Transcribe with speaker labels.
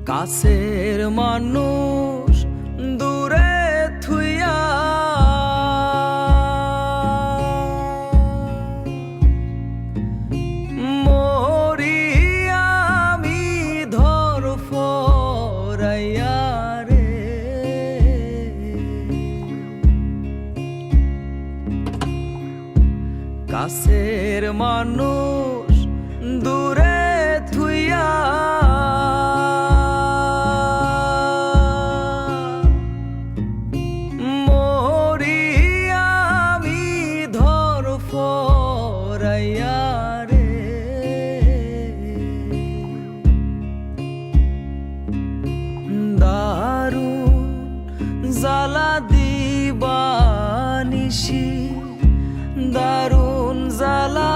Speaker 1: কাছের মানুষ দূরে থুইয়া মরি আমি ধরফরাইয়া রে। কাছের মানুষ দূরে থুইয়া মরি আমি ধরফরাইয়া রে। দারুণ জ্বালা দিবানিশি দারুণ জ্বালা